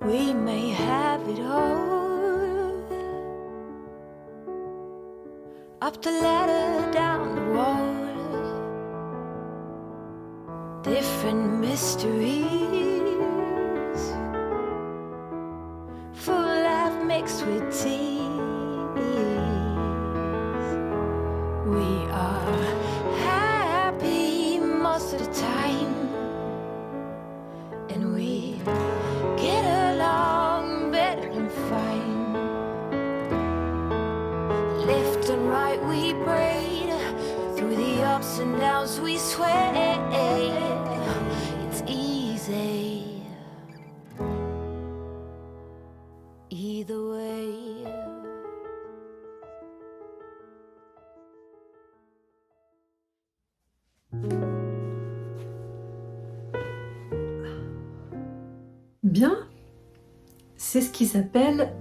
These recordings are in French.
We may have it all, up the ladder, down the wall, different mysteries, full life mixed with tears. We are happy most of the time, and we get along better than fine. Left and right we braid, through the ups and downs we sway. It's easy either way. Bien, c'est ce qui s'appelle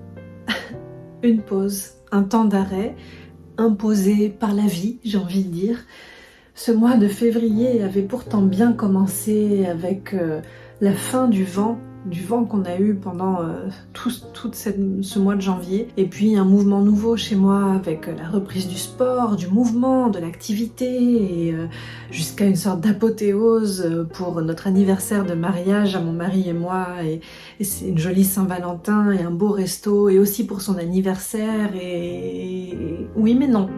une pause, un temps d'arrêt imposé par la vie, j'ai envie de dire. Ce mois de février avait pourtant bien commencé avec la fin du vent qu'on a eu pendant tout ce mois de janvier, et puis un mouvement nouveau chez moi avec la reprise du sport, du mouvement, de l'activité, et jusqu'à une sorte d'apothéose pour notre anniversaire de mariage à mon mari et moi, et c'est une jolie Saint-Valentin et un beau resto, et aussi pour son anniversaire, et oui mais non.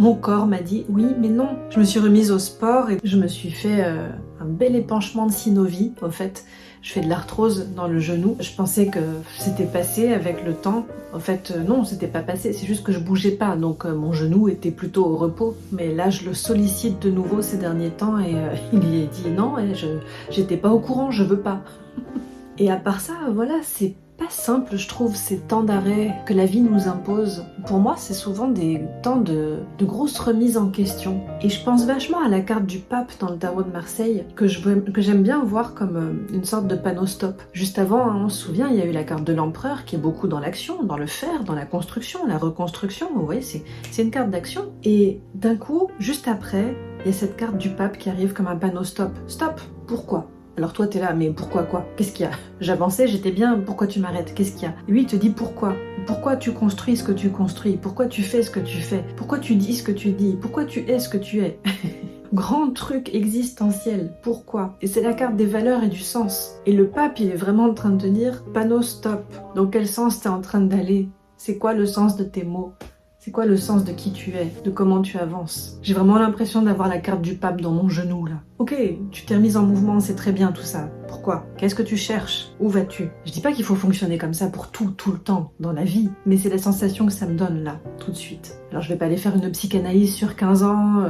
Mon corps m'a dit oui mais non. Je me suis remise au sport et je me suis fait un bel épanchement de synovie. Au fait, je fais de l'arthrose dans le genou. Je pensais que c'était passé avec le temps. En fait, non, c'était pas passé. C'est juste que je bougeais pas. Donc mon genou était plutôt au repos. Mais là, je le sollicite de nouveau ces derniers temps et il lui a dit non, j'étais pas au courant, je veux pas. Et à part ça, voilà, c'est pas simple, je trouve, ces temps d'arrêt que la vie nous impose. Pour moi, c'est souvent des temps de grosses remises en question. Et je pense vachement à la carte du pape dans le tarot de Marseille, que j'aime bien voir comme une sorte de panneau stop. Juste avant, on se souvient, il y a eu la carte de l'empereur qui est beaucoup dans l'action, dans le faire, dans la construction, la reconstruction. Vous voyez, c'est une carte d'action. Et d'un coup, juste après, il y a cette carte du pape qui arrive comme un panneau stop. Stop! Pourquoi? Alors toi t'es là, mais pourquoi quoi? Qu'est-ce qu'il y a? J'avançais, j'étais bien, pourquoi tu m'arrêtes? Qu'est-ce qu'il y a? Lui il te dit pourquoi? Pourquoi tu construis ce que tu construis? Pourquoi tu fais ce que tu fais? Pourquoi tu dis ce que tu dis? Pourquoi tu es ce que tu es? Grand truc existentiel, pourquoi? Et c'est la carte des valeurs et du sens. Et le pape il est vraiment en train de te dire, panneau stop. Dans quel sens t'es en train d'aller? C'est quoi le sens de tes mots? C'est quoi le sens de qui tu es, de comment tu avances? J'ai vraiment l'impression d'avoir la carte du pape dans mon genou là. Ok, tu t'es remise en mouvement, c'est très bien tout ça. Pourquoi? Qu'est-ce que tu cherches? Où vas-tu? Je dis pas qu'il faut fonctionner comme ça pour tout le temps dans la vie, mais c'est la sensation que ça me donne là, tout de suite. Alors je vais pas aller faire une psychanalyse sur 15 ans,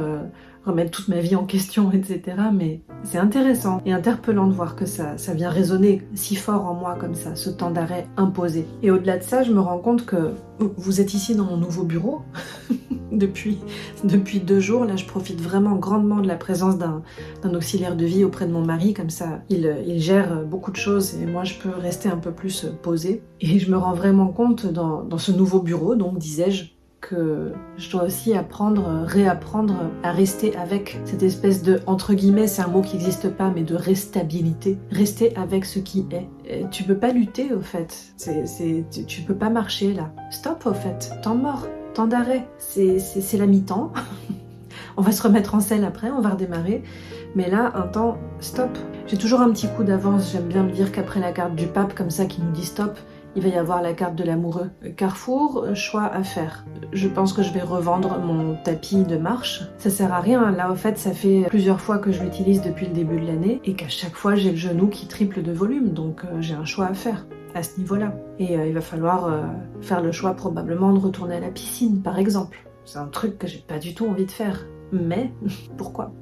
remettre toute ma vie en question, etc. Mais c'est intéressant et interpellant de voir que ça vient résonner si fort en moi comme ça, ce temps d'arrêt imposé. Et au-delà de ça, je me rends compte que vous êtes ici dans mon nouveau bureau depuis 2 jours. Là, je profite vraiment grandement de la présence d'un auxiliaire de vie auprès de mon mari. Comme ça, il gère beaucoup de choses et moi, je peux rester un peu plus posée. Et je me rends vraiment compte dans ce nouveau bureau, donc disais-je, que je dois aussi réapprendre à rester avec cette espèce de, entre guillemets, c'est un mot qui n'existe pas, mais de restabilité. Rester avec ce qui est. Et tu peux pas lutter, au fait. Tu peux pas marcher, là. Stop, au fait. Temps mort. Temps d'arrêt. C'est la mi-temps. On va se remettre en selle après, on va redémarrer. Mais là, un temps, stop. J'ai toujours un petit coup d'avance. J'aime bien me dire qu'après la carte du pape, comme ça, qui nous dit stop, il va y avoir la carte de l'amoureux. Carrefour, choix à faire. Je pense que je vais revendre mon tapis de marche. Ça sert à rien. Là, au fait, ça fait plusieurs fois que je l'utilise depuis le début de l'année et qu'à chaque fois, j'ai le genou qui triple de volume. Donc, j'ai un choix à faire à ce niveau-là. Et il va falloir faire le choix probablement de retourner à la piscine, par exemple. C'est un truc que j'ai pas du tout envie de faire. Mais, pourquoi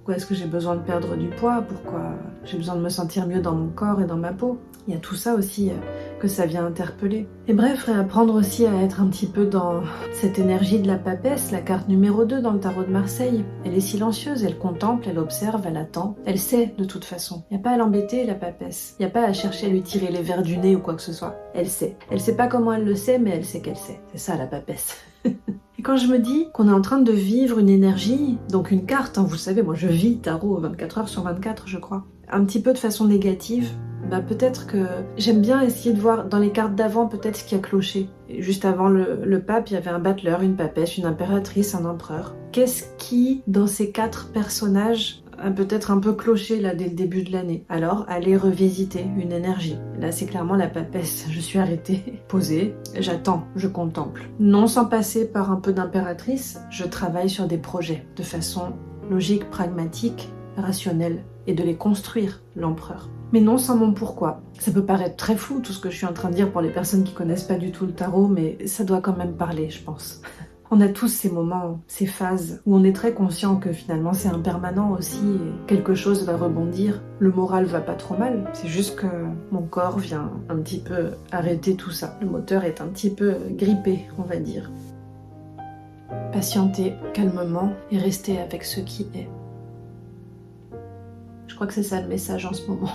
est-ce que j'ai besoin de perdre du poids? Pourquoi j'ai besoin de me sentir mieux dans mon corps et dans ma peau? Il y a tout ça aussi que ça vient interpeller. Et bref, réapprendre aussi à être un petit peu dans cette énergie de la papesse, la carte numéro 2 dans le tarot de Marseille. Elle est silencieuse, elle contemple, elle observe, elle attend. Elle sait de toute façon. Il n'y a pas à l'embêter, la papesse. Il n'y a pas à chercher à lui tirer les vers du nez ou quoi que ce soit. Elle sait. Elle sait pas comment elle le sait, mais elle sait qu'elle sait. C'est ça la papesse. Et quand je me dis qu'on est en train de vivre une énergie, donc une carte, vous savez, moi je vis tarot 24 heures sur 24, je crois, un petit peu de façon négative, peut-être que j'aime bien essayer de voir dans les cartes d'avant peut-être ce qui a cloché. Et juste avant le pape, il y avait un battleur, une papesse, une impératrice, un empereur. Qu'est-ce qui, dans ces 4 personnages, a peut-être un peu cloché là dès le début de l'année? Alors, allez revisiter une énergie. Là, c'est clairement la papesse. Je suis arrêtée, posée, j'attends, je contemple. Non sans passer par un peu d'impératrice, je travaille sur des projets de façon logique, pragmatique, rationnelle, et de les construire, l'empereur. Mais non sans mon pourquoi. Ça peut paraître très fou tout ce que je suis en train de dire pour les personnes qui connaissent pas du tout le tarot, mais ça doit quand même parler, je pense. On a tous ces moments, ces phases où on est très conscient que finalement c'est impermanent aussi et quelque chose va rebondir. Le moral va pas trop mal, c'est juste que mon corps vient un petit peu arrêter tout ça. Le moteur est un petit peu grippé, on va dire. Patienter calmement et rester avec ce qui est. Je crois que c'est ça le message en ce moment.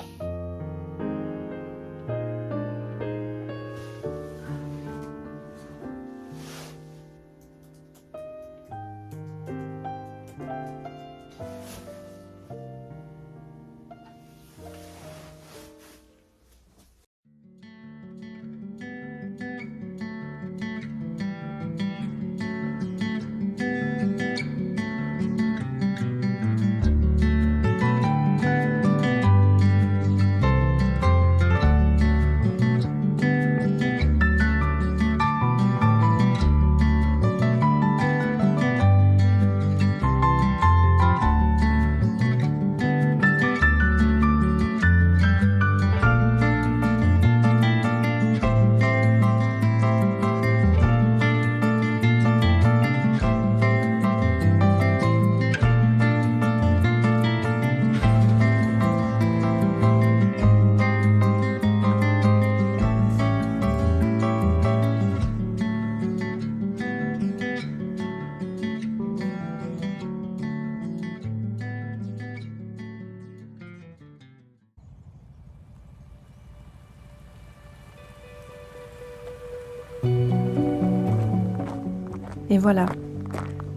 Et voilà,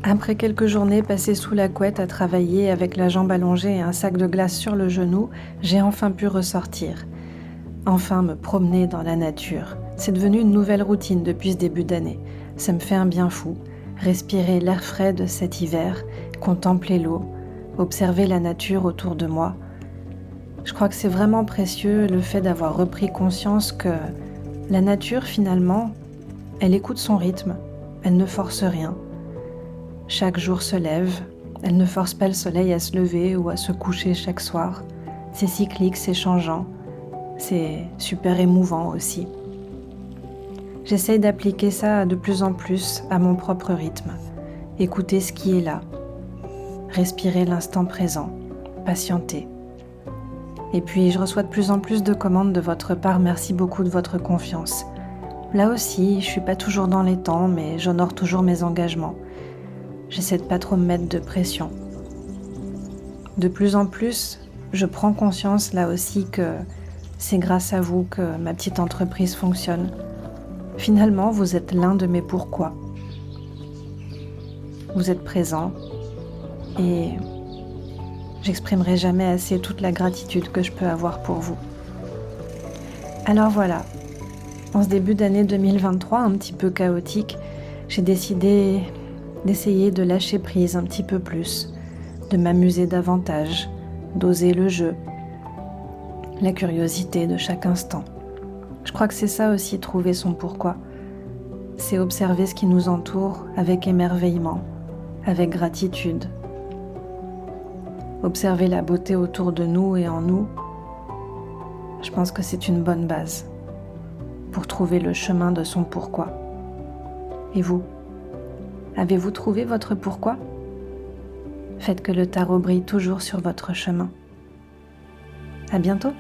après quelques journées passées sous la couette à travailler avec la jambe allongée et un sac de glace sur le genou, j'ai enfin pu ressortir. Enfin me promener dans la nature. C'est devenu une nouvelle routine depuis ce début d'année. Ça me fait un bien fou. Respirer l'air frais de cet hiver, contempler l'eau, observer la nature autour de moi. Je crois que c'est vraiment précieux le fait d'avoir repris conscience que la nature finalement, elle écoute son rythme. elle ne force rien. Chaque jour se lève, elle ne force pas le soleil à se lever ou à se coucher chaque soir. C'est cyclique, c'est changeant, c'est super émouvant aussi. J'essaye d'appliquer ça de plus en plus à mon propre rythme. Écouter ce qui est là, respirer l'instant présent, patienter. Et puis je reçois de plus en plus de commandes de votre part, merci beaucoup de votre confiance. Là aussi, je suis pas toujours dans les temps, mais j'honore toujours mes engagements. J'essaie de pas trop me mettre de pression. De plus en plus, je prends conscience là aussi que c'est grâce à vous que ma petite entreprise fonctionne. Finalement, vous êtes l'un de mes pourquoi. Vous êtes présent et j'exprimerai jamais assez toute la gratitude que je peux avoir pour vous. Alors voilà, en ce début d'année 2023, un petit peu chaotique, j'ai décidé d'essayer de lâcher prise un petit peu plus, de m'amuser davantage, d'oser le jeu, la curiosité de chaque instant. Je crois que c'est ça aussi, trouver son pourquoi. C'est observer ce qui nous entoure avec émerveillement, avec gratitude. Observer la beauté autour de nous et en nous, je pense que c'est une bonne base pour trouver le chemin de son pourquoi. Et vous, avez-vous trouvé votre pourquoi ? Faites que le tarot brille toujours sur votre chemin. À bientôt!